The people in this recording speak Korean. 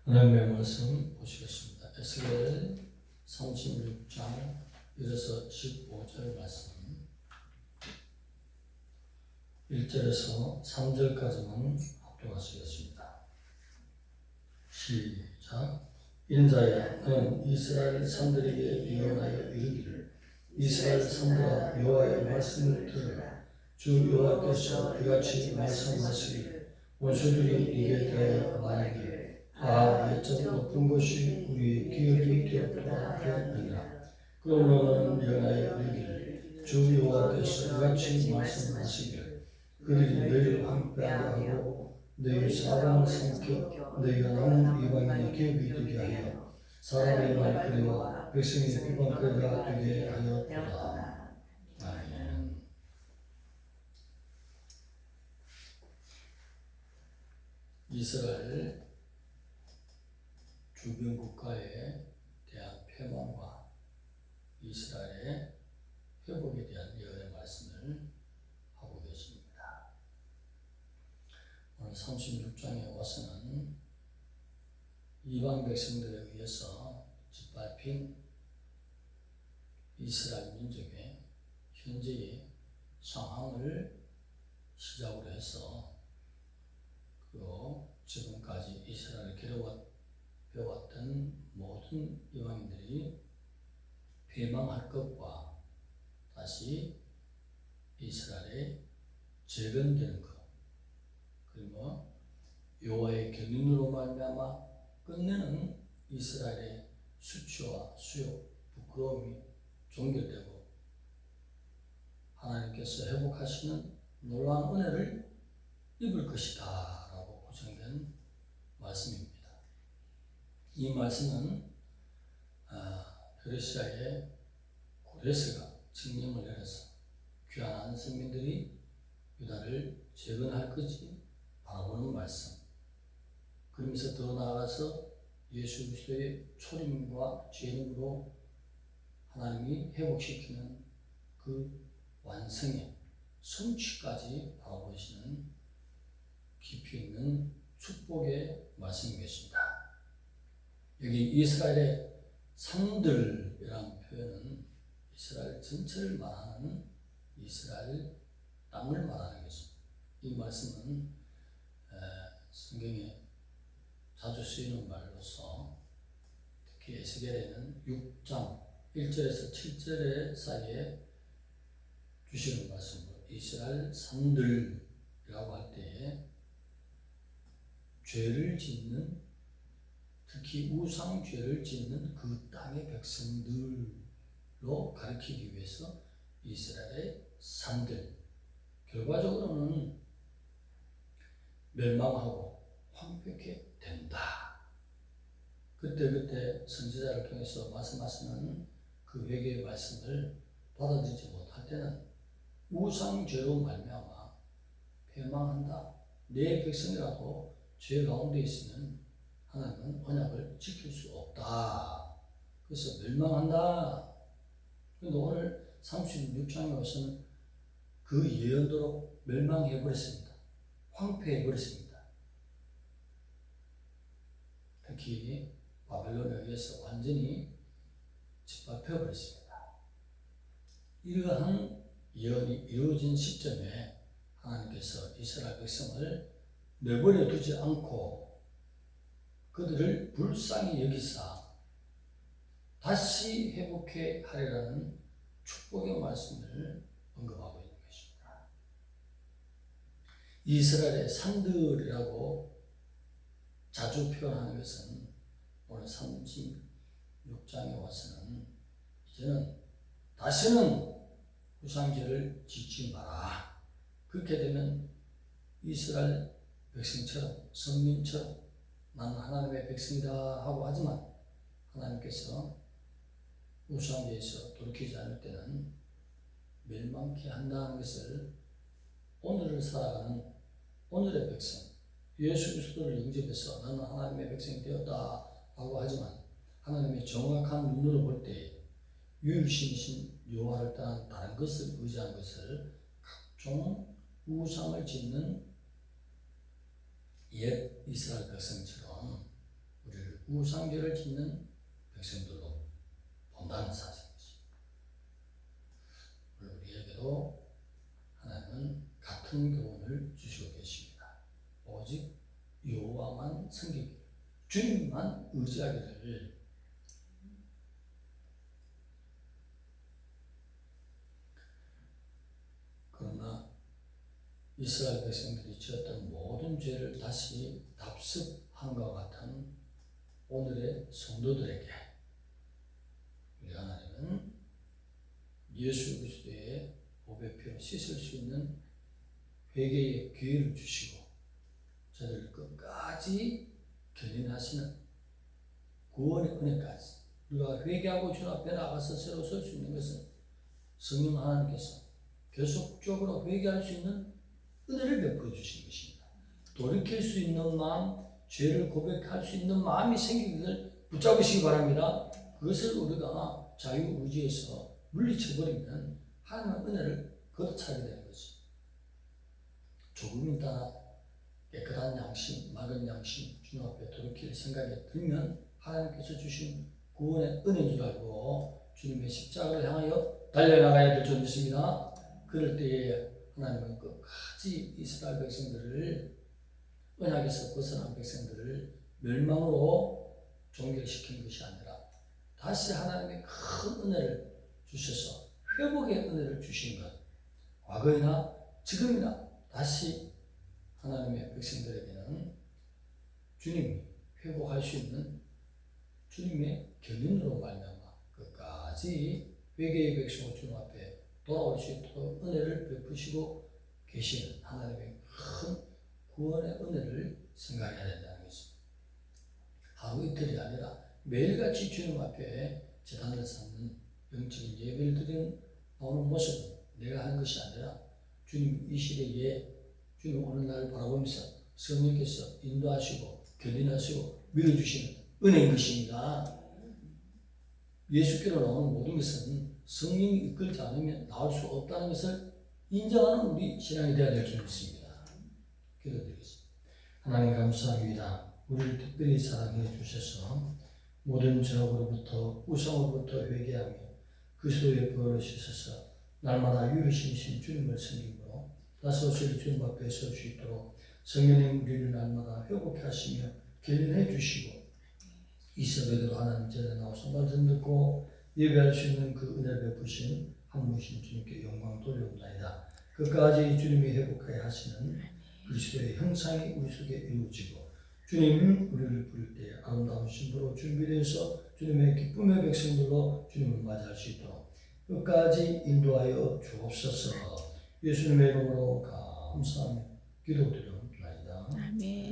하나님의 말씀 보시겠습니다. 에스겔 36장 1에서 15절 말씀 1절에서 3절까지만 합독하시겠습니다. 시작. 인자야, 너는 이스라엘 산들에게 예언하여 이르기를, 이스라엘 산들아, 여호와의 말씀을 들으라. 주 여호와께서 이같이 말씀하시기를, 원수들이 네게 대하여 말하기를, 옛적 높은 곳이 우리의 기업이 되었다 하였느니라. 그럼 너는 예언하여 이르기를, 주 여호와께서 이같이 말씀하시기를, 그들이 너희를 황폐하게 하고 너희 사방을 삼켜 너희가 남은 이방인의 기업이 되게 하여 사람의 말거리와 백성의 비방거리가 되게 하였도다. 아멘. 이스라엘 주변 국가에 대한 패망과 이스라엘의 회복에 대한 예언의 말씀을 하고 계십니다. 오늘 36장에 와서는 이방 백성들에 의해서 짓밟힌 이스라엘 민족의 현재의 상황을 시작으로 해서 그리고 지금까지 이스라엘을 괴로웠던 모든 이방인들이 패망할 것과 다시 이스라엘에 재건되는 것, 그리고 여호와의 경륜으로 말미암아 끝내는 이스라엘의 수치와 수욕, 부끄러움이 종결되고 하나님께서 회복하시는 놀라운 은혜를 입을 것이다 라고 고정된 말씀입니다. 이 말씀은 페르시아의 고레스가 칙령을 내려서 귀환한 선민들이 유다를 재건할 것이 바라보는 말씀, 그러면서 더 나아가서 예수 그리스도의 초림과 재림으로 하나님이 회복시키는 그 완성의 성취까지 바라보시는 깊이 있는 축복의 말씀이 계십니다. 여기 이스라엘의 산들이라는 표현은 이스라엘 전체를 말하는 이스라엘 땅을 말하는 것입니다. 이 말씀은 성경에 자주 쓰이는 말로서 특히 에스겔에는 6장 1절에서 7절 사이에 주시는 말씀으로 이스라엘 산들이라고 할 때에 죄를 짓는, 특히 우상죄를 짓는 그 땅의 백성들로 가리키기 위해서 이스라엘의 산들, 결과적으로는 멸망하고 황폐케 된다. 그때 선지자를 통해서 말씀하시는 그 회개의 말씀을 받아들이지 못할 때는 우상죄로 말미암아 패망한다. 내 백성이라도 죄 가운데 있으면 하나님은 언약을 지킬 수 없다. 그래서 멸망한다. 그런데 오늘 36장에 와서는 그 예언대로 멸망해버렸습니다. 황폐해버렸습니다. 특히 바벨론에 의해서 완전히 짓밟혀버렸습니다. 이러한 예언이 이루어진 시점에 하나님께서 이스라엘 백성을 내버려 두지 않고 그들을 불쌍히 여기사 다시 회복해 하리라는 축복의 말씀을 언급하고 있는 것입니다. 이스라엘의 산들이라고 자주 표현하는 것은 오늘 36장에 와서는 이제는 다시는 우상죄를 짓지 마라. 그렇게 되면 이스라엘 백성처럼, 선민처럼 나는 하나님의 백성이다 하고 하지만 하나님께서 우상죄에서 돌이키지 않을 때는 멸망케 한다는 것을 오늘을 살아가는 오늘의 백성, 예수 그리스도를 영접해서 나는 하나님의 백성이 되었다 라고 하지만 하나님의 정확한 눈으로 볼 때 유일신이신 여호와를 떠난 다른 것을 의지한 것을 각종 우상을 짓는 옛 이스라엘 백성처럼 우리를 우상제를 짓는 백성들로 본다는 사실이지. 물론 우리에게도 하나님은 같은 교훈을 주시고 계십니다. 오직 여호와만 섬기기를, 주님만 의지하기를. 그러나 이스라엘 백성들이 지었던 모든 죄를 다시 답습한 것 같은 오늘의 성도들에게 우리 하나님은 예수 그리스도의 보배 피로 씻을 수 있는 회개의 기회를 주시고 저들을 끝까지 견인하시는 구원의 은혜까지, 우리가 회개하고 주 앞에 나가서 새로 설 수 있는 것은 성령 하나님께서 계속적으로 회개할 수 있는 은혜를 베풀어 주신 것입니다. 돌이킬 수 있는 마음, 죄를 고백할 수 있는 마음이 생기기를 붙잡으시기 바랍니다. 그것을 우리가 자유의지에서 물리쳐버리면 하나님의 은혜를 걷어차게 되는 거지. 조금이 따라 깨끗한 양심, 맑은 양심, 주님 앞에 돌이킬 생각이 들면 하나님께서 주신 구원의 은혜인 줄 알고 주님의 십자가를 향하여 달려나가야 될 줄 믿습니다. 그럴 때에 하나님은 끝까지 이스라엘 백성들을, 언약에서 벗어난 백성들을 멸망으로 종결시킨 것이 아니라 다시 하나님의 큰 은혜를 주셔서 회복의 은혜를 주신 것, 과거이나 지금이나 다시 하나님의 백성들에게는 주님이 회복할 수 있는 주님의 견인으로 말미암아 끝까지 회개의 백성으로 주님 앞에 돌아올 수 있도록 은혜를 베푸시고 계시는 하나님의 큰 구원의 은혜를 생각해야 된다는 것입니다. 하루 이틀이 아니라 매일같이 주님 앞에 제단을 쌓는 영적인 예배를 드리는 나오는 모습은 내가 하는 것이 아니라 주님 이 시대에 주님 오늘 날을 바라보면서 성령께서 인도하시고 견인하시고 밀어주시는 은혜인 것입니다. 예수께로 나오는 모든 것은 성령이 이끌지 않으면 나올 수 없다는 것을 인정하는 우리 신앙이 되어야 될 줄 믿습니다. 기도드리겠습니다. 하나님 감사합니다. 우리를 특별히 사랑해 주셔서 모든 죄악으로부터 우상으로부터 회개하며 그리스도의 보혈로 씻어서 날마다 유리신이신 주님을 섬김으로 다소실 주님 앞에 설 수 있도록 성령의 우리를 날마다 회복해 하시며 견인해 주시고 이 새벽에도 하나님 전에 나와서 말씀 듣고 예배할 수 있는 그 은혜를 베푸신 한 분이신 주님께 영광 돌려옵나이다. 끝까지 주님이 회복하여 하시는 그리스도의 형상이 우리 속에 이루어지고 주님 우리를 부를 때 아름다운 신부로 준비되어서 주님의 기쁨의 백성들로 주님을 맞이할 수 있도록 끝까지 인도하여 주옵소서. 예수님의 이름으로 감사하며 기도드려옵나이다. 아멘.